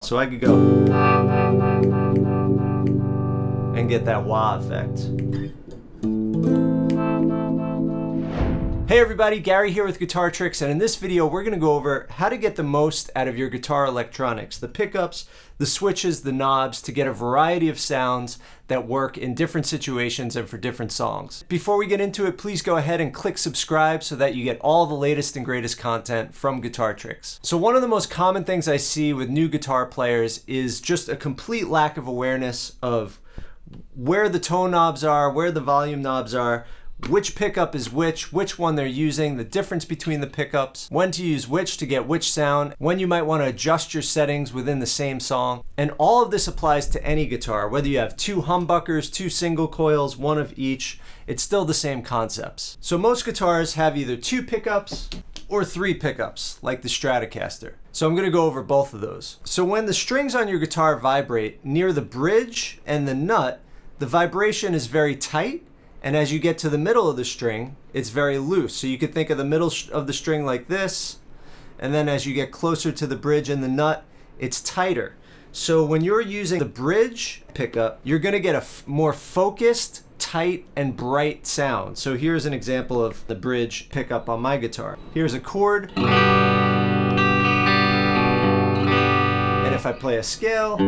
So I could go and get that wah effect. Hey everybody, Gary here with Guitar Tricks, and in this video we're going to go over how to get the most out of your guitar electronics, the pickups, the switches, the knobs, to get a variety of sounds that work in different situations and for different songs. Before we get into it, please go ahead and click subscribe so that you get all the latest and greatest content from Guitar Tricks. So one of the most common things I see with new guitar players is just a complete lack of awareness of where the tone knobs are, where the volume knobs are, which pickup is which one they're using, the difference between the pickups, when to use which to get which sound, when you might want to adjust your settings within the same song. And all of this applies to any guitar, whether you have two humbuckers, two single coils, one of each, it's still the same concepts. So most guitars have either two pickups or three pickups, like the Stratocaster. So I'm gonna go over both of those. So when the strings on your guitar vibrate near the bridge and the nut, the vibration is very tight, and as you get to the middle of the string, it's very loose. So you could think of the middle of the string like this, and then as you get closer to the bridge and the nut, it's tighter. So when you're using the bridge pickup, you're gonna get a more focused, tight, and bright sound. So here's an example of the bridge pickup on my guitar. Here's a chord, and if I play a scale,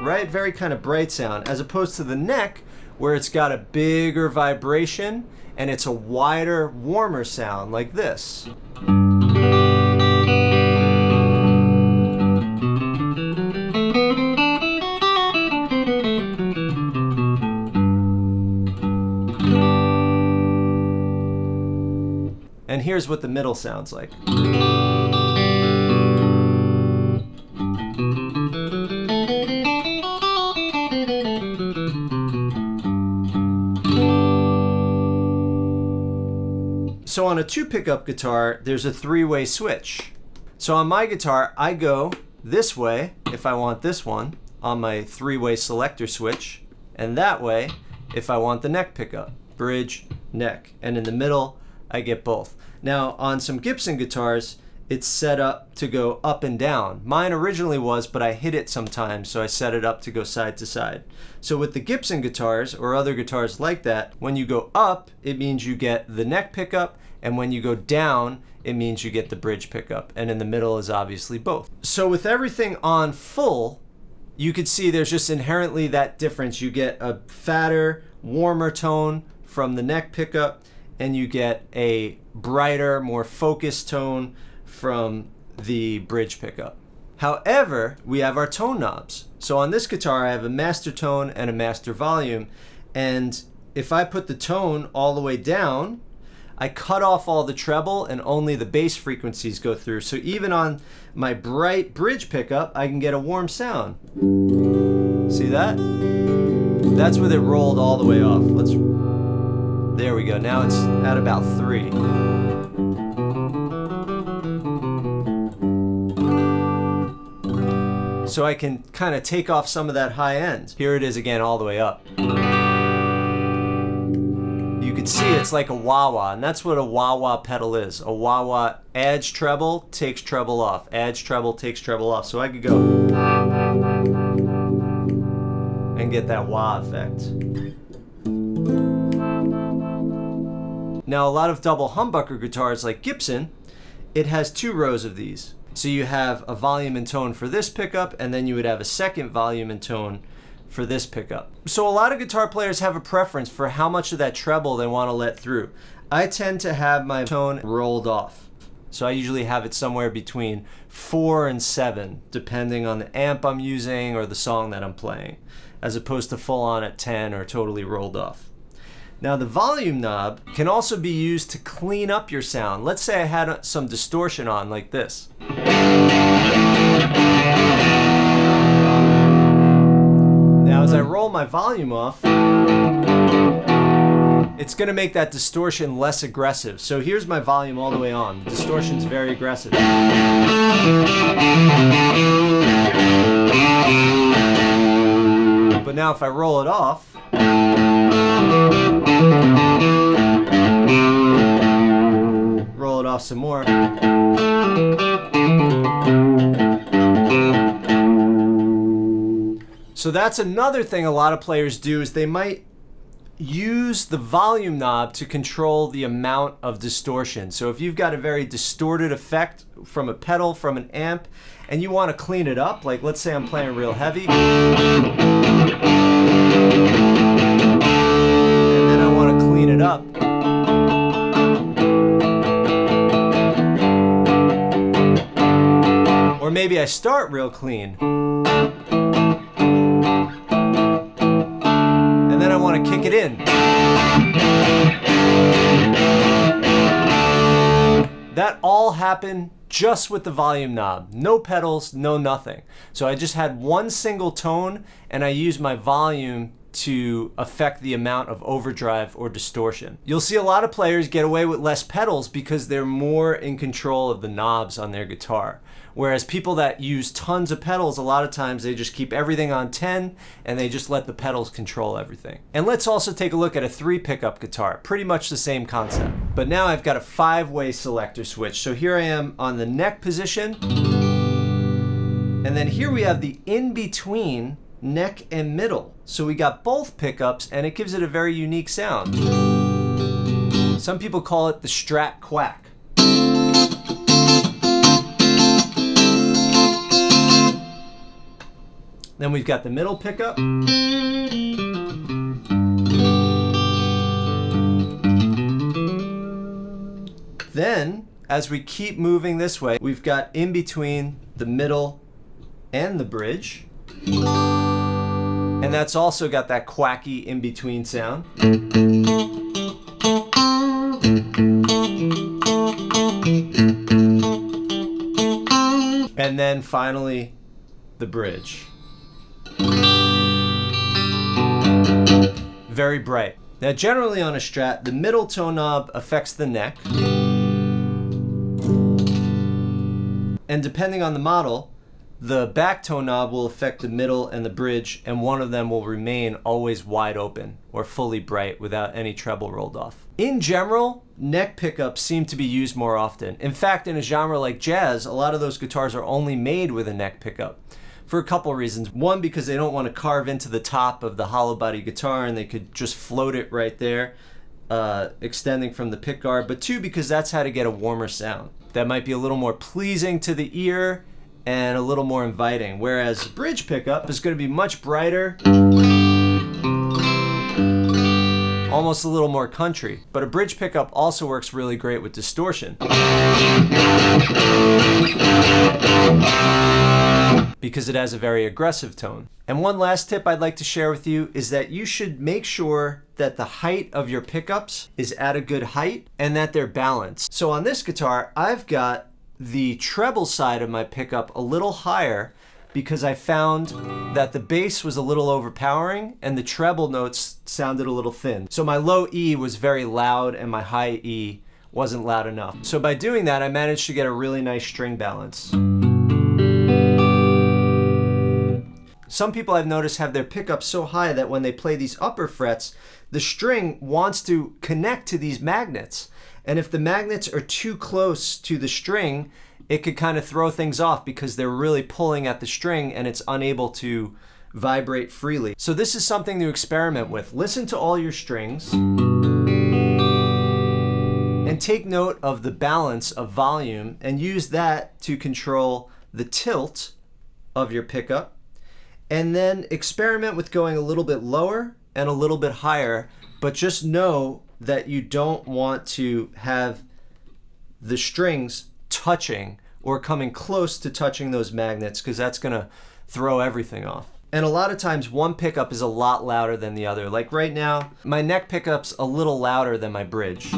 right? Very kind of bright sound, as opposed to the neck where it's got a bigger vibration and it's a wider, warmer sound like this. And here's what the middle sounds like. So on a two pickup guitar, there's a three-way switch. So on my guitar, I go this way if I want this one on my three-way selector switch, and that way if I want the neck pickup, bridge, neck, and in the middle, I get both. Now on some Gibson guitars, it's set up to go up and down. Mine originally was, but I hit it sometimes, so I set it up to go side to side. So with the Gibson guitars or other guitars like that, when you go up, it means you get the neck pickup, and when you go down, it means you get the bridge pickup, and in the middle is obviously both. So with everything on full, you could see there's just inherently that difference. You get a fatter, warmer tone from the neck pickup, and you get a brighter, more focused tone from the bridge pickup. However, we have our tone knobs. So on this guitar, I have a master tone and a master volume, and if I put the tone all the way down, I cut off all the treble and only the bass frequencies go through. So even on my bright bridge pickup, I can get a warm sound. See that? That's with it rolled all the way off. There we go. Now it's at about 3. So I can kind of take off some of that high end. Here it is again all the way up. You can see it's like a wah-wah, and that's what a wah-wah pedal is. A wah-wah adds treble, takes treble off. Adds treble, takes treble off. So I could go and get that wah effect. Now a lot of double humbucker guitars like Gibson, it has 2 rows of these. So you have a volume and tone for this pickup, and then you would have a second volume and tone for this pickup. So a lot of guitar players have a preference for how much of that treble they want to let through. I tend to have my tone rolled off. So I usually have it somewhere between 4 and 7, depending on the amp I'm using or the song that I'm playing, as opposed to full on at 10 or totally rolled off. Now the volume knob can also be used to clean up your sound. Let's say I had some distortion on like this. Now as I roll my volume off, it's going to make that distortion less aggressive. So here's my volume all the way on. The distortion's very aggressive. But now if I roll it off, now some more. So that's another thing a lot of players do, is they might use the volume knob to control the amount of distortion. So if you've got a very distorted effect from a pedal, from an amp, and you want to clean it up, like let's say I'm playing real heavy, and then I want to clean it up, or maybe I start real clean, and then I want to kick it in. That all happened just with the volume knob. No pedals, no nothing. So I just had one single tone, and I used my volume to affect the amount of overdrive or distortion. You'll see a lot of players get away with less pedals because they're more in control of the knobs on their guitar. Whereas people that use tons of pedals, a lot of times they just keep everything on 10 and they just let the pedals control everything. And let's also take a look at a 3 pickup guitar. Pretty much the same concept. But now I've got a 5-way selector switch. So here I am on the neck position. And then here we have the in-between neck and middle. So we got both pickups, and it gives it a very unique sound. Some people call it the Strat Quack. Then we've got the middle pickup. Then, as we keep moving this way, we've got in between the middle and the bridge. And that's also got that quacky in-between sound. And then finally, the bridge. Very bright. Now generally on a Strat, the middle tone knob affects the neck. And depending on the model, the back tone knob will affect the middle and the bridge, and one of them will remain always wide open or fully bright without any treble rolled off. In general, neck pickups seem to be used more often. In fact, in a genre like jazz, a lot of those guitars are only made with a neck pickup. For a couple of reasons. One, because they don't want to carve into the top of the hollow body guitar and they could just float it right there, extending from the pick guard. But two, because that's how to get a warmer sound. That might be a little more pleasing to the ear and a little more inviting. Whereas a bridge pickup is going to be much brighter, almost a little more country. But a bridge pickup also works really great with distortion, because it has a very aggressive tone. And one last tip I'd like to share with you is that you should make sure that the height of your pickups is at a good height and that they're balanced. So on this guitar, I've got the treble side of my pickup a little higher because I found that the bass was a little overpowering and the treble notes sounded a little thin. So my low E was very loud and my high E wasn't loud enough. So by doing that, I managed to get a really nice string balance. Some people I've noticed have their pickups so high that when they play these upper frets, the string wants to connect to these magnets. And if the magnets are too close to the string, it could kind of throw things off because they're really pulling at the string and it's unable to vibrate freely. So this is something to experiment with. Listen to all your strings and take note of the balance of volume and use that to control the tilt of your pickup. And then experiment with going a little bit lower and a little bit higher, but just know that you don't want to have the strings touching or coming close to touching those magnets, because that's gonna throw everything off. And a lot of times one pickup is a lot louder than the other. Like right now, my neck pickup's a little louder than my bridge.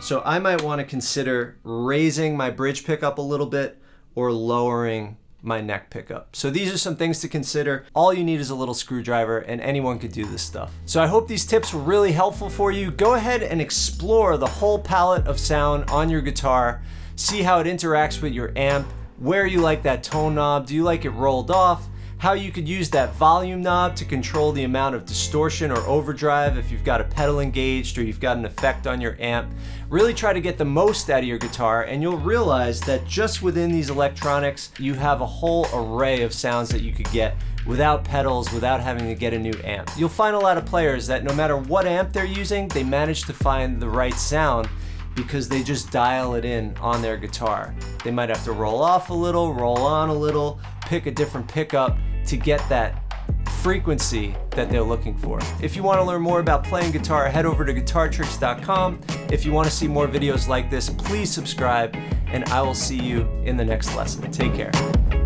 So I might want to consider raising my bridge pickup a little bit or lowering my neck pickup. So these are some things to consider. All you need is a little screwdriver and anyone could do this stuff. So I hope these tips were really helpful for you. Go ahead and explore the whole palette of sound on your guitar. See how it interacts with your amp, where you like that tone knob. Do you like it rolled off? how you could use that volume knob to control the amount of distortion or overdrive if you've got a pedal engaged or you've got an effect on your amp. Really try to get the most out of your guitar, and you'll realize that just within these electronics, you have a whole array of sounds that you could get without pedals, without having to get a new amp. You'll find a lot of players that no matter what amp they're using, they manage to find the right sound because they just dial it in on their guitar. They might have to roll off a little, roll on a little, pick a different pickup to get that frequency that they're looking for. If you want to learn more about playing guitar, head over to guitartricks.com. If you want to see more videos like this, please subscribe, and I will see you in the next lesson. Take care.